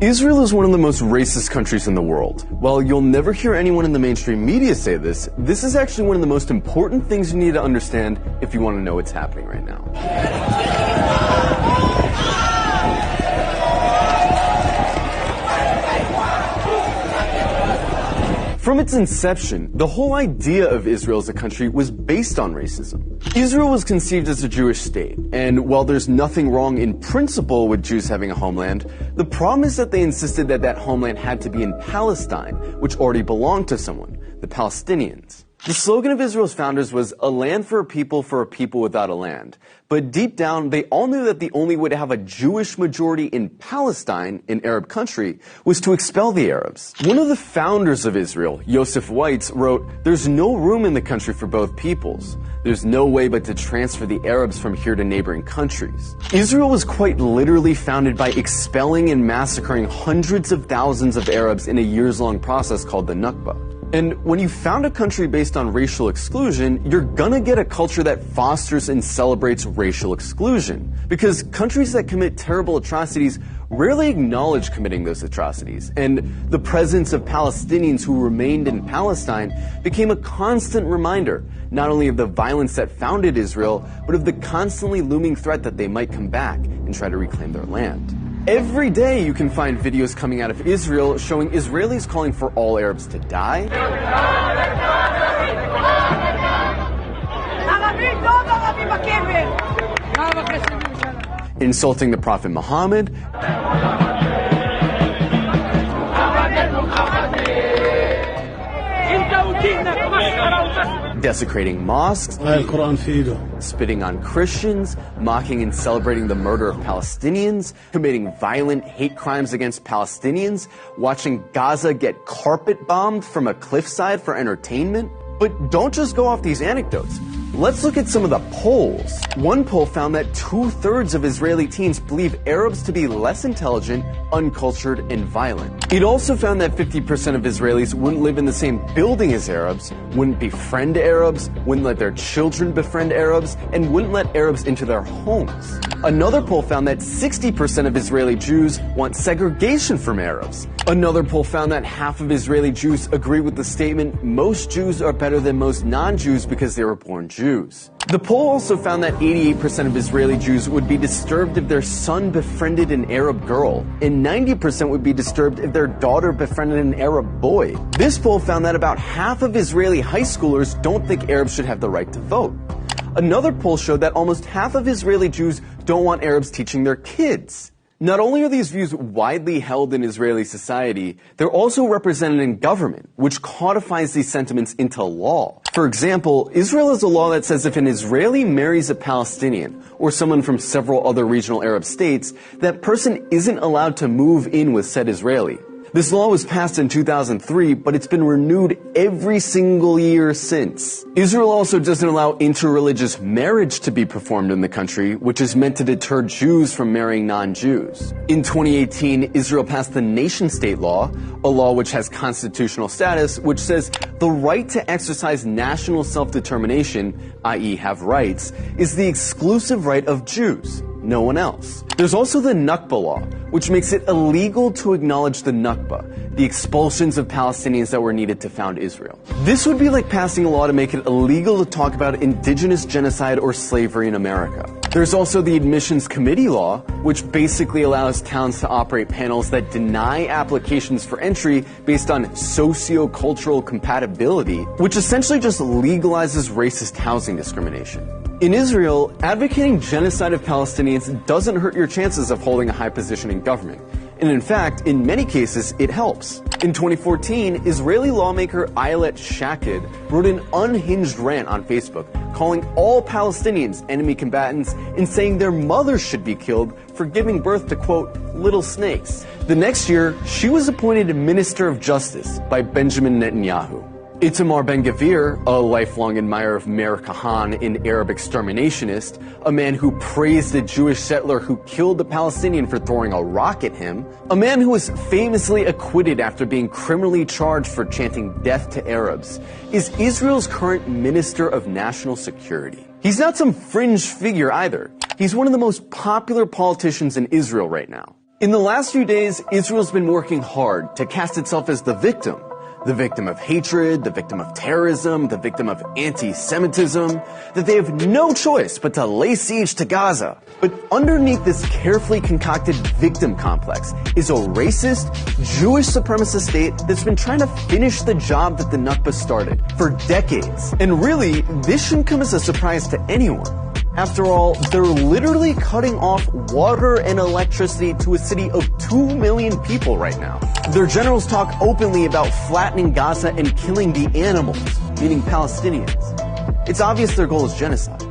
Israel is one of the most racist countries in the world. While you'll never hear anyone in the mainstream media say this, this is actually one of the most important things you need to understand if you want to know what's happening right now. From its inception, the whole idea of Israel as a country was based on racism. Israel was conceived as a Jewish state, and while there's nothing wrong in principle with Jews having a homeland, the problem is that they insisted that that homeland had to be in Palestine, which already belonged to someone, the Palestinians. The slogan of Israel's founders was a land for a people without a land. But deep down, they all knew that the only way to have a Jewish majority in Palestine, an Arab country, was to expel the Arabs. One of the founders of Israel, Yosef Weitz, wrote, "There's no room in the country for both peoples. There's no way but to transfer the Arabs from here to neighboring countries." Israel was quite literally founded by expelling and massacring hundreds of thousands of Arabs in a years-long process called the Nakba. And when you found a country based on racial exclusion, you're gonna get a culture that fosters and celebrates racial exclusion. Because countries that commit terrible atrocities rarely acknowledge committing those atrocities. And the presence of Palestinians who remained in Palestine became a constant reminder, not only of the violence that founded Israel, but of the constantly looming threat that they might come back and try to reclaim their land. Every day you can find videos coming out of Israel showing Israelis calling for all Arabs to die, insulting the Prophet Muhammad, desecrating mosques, spitting on Christians, mocking and celebrating the murder of Palestinians, committing violent hate crimes against Palestinians, watching Gaza get carpet bombed from a cliffside for entertainment. But don't just go off these anecdotes. Let's look at some of the polls. One poll found that 2/3 of Israeli teens believe Arabs to be less intelligent, uncultured, and violent. It also found that 50% of Israelis wouldn't live in the same building as Arabs, wouldn't befriend Arabs, wouldn't let their children befriend Arabs, and wouldn't let Arabs into their homes. Another poll found that 60% of Israeli Jews want segregation from Arabs. Another poll found that half of Israeli Jews agree with the statement, most Jews are better than most non-Jews because they were born Jews. The poll also found that 88% of Israeli Jews would be disturbed if their son befriended an Arab girl, and 90% would be disturbed if their daughter befriended an Arab boy. This poll found that about half of Israeli high schoolers don't think Arabs should have the right to vote. Another poll showed that almost half of Israeli Jews don't want Arabs teaching their kids. Not only are these views widely held in Israeli society, they're also represented in government, which codifies these sentiments into law. For example, Israel has a law that says if an Israeli marries a Palestinian, or someone from several other regional Arab states, that person isn't allowed to move in with said Israeli. This law was passed in 2003, but it's been renewed every single year since. Israel also doesn't allow interreligious marriage to be performed in the country, which is meant to deter Jews from marrying non-Jews. In 2018, Israel passed the nation-state law, a law which has constitutional status, which says the right to exercise national self-determination, i.e. have rights, is the exclusive right of Jews, no one else. There's also the Nakba law, which makes it illegal to acknowledge the Nakba, the expulsions of Palestinians that were needed to found Israel. This would be like passing a law to make it illegal to talk about indigenous genocide or slavery in America. There's also the Admissions Committee law, which basically allows towns to operate panels that deny applications for entry based on socio-cultural compatibility, which essentially just legalizes racist housing discrimination. In Israel, advocating genocide of Palestinians doesn't hurt your chances of holding a high position in government. And in fact, in many cases, it helps. In 2014, Israeli lawmaker Ayelet Shaked wrote an unhinged rant on Facebook, calling all Palestinians enemy combatants and saying their mothers should be killed for giving birth to, quote, little snakes. The next year, she was appointed Minister of Justice by Benjamin Netanyahu. Itamar Ben-Gvir, a lifelong admirer of Meir Kahane, an Arab exterminationist, a man who praised a Jewish settler who killed a Palestinian for throwing a rock at him, a man who was famously acquitted after being criminally charged for chanting death to Arabs, is Israel's current Minister of National Security. He's not some fringe figure either. He's one of the most popular politicians in Israel right now. In the last few days, Israel's been working hard to cast itself as the victim of hatred, the victim of terrorism, the victim of anti-Semitism, that they have no choice but to lay siege to Gaza. But underneath this carefully concocted victim complex is a racist, Jewish supremacist state that's been trying to finish the job that the Nakba started for decades. And really, this shouldn't come as a surprise to anyone. After all, they're literally cutting off water and electricity to a city of 2 million people right now. Their generals talk openly about flattening Gaza and killing the animals, meaning Palestinians. It's obvious their goal is genocide.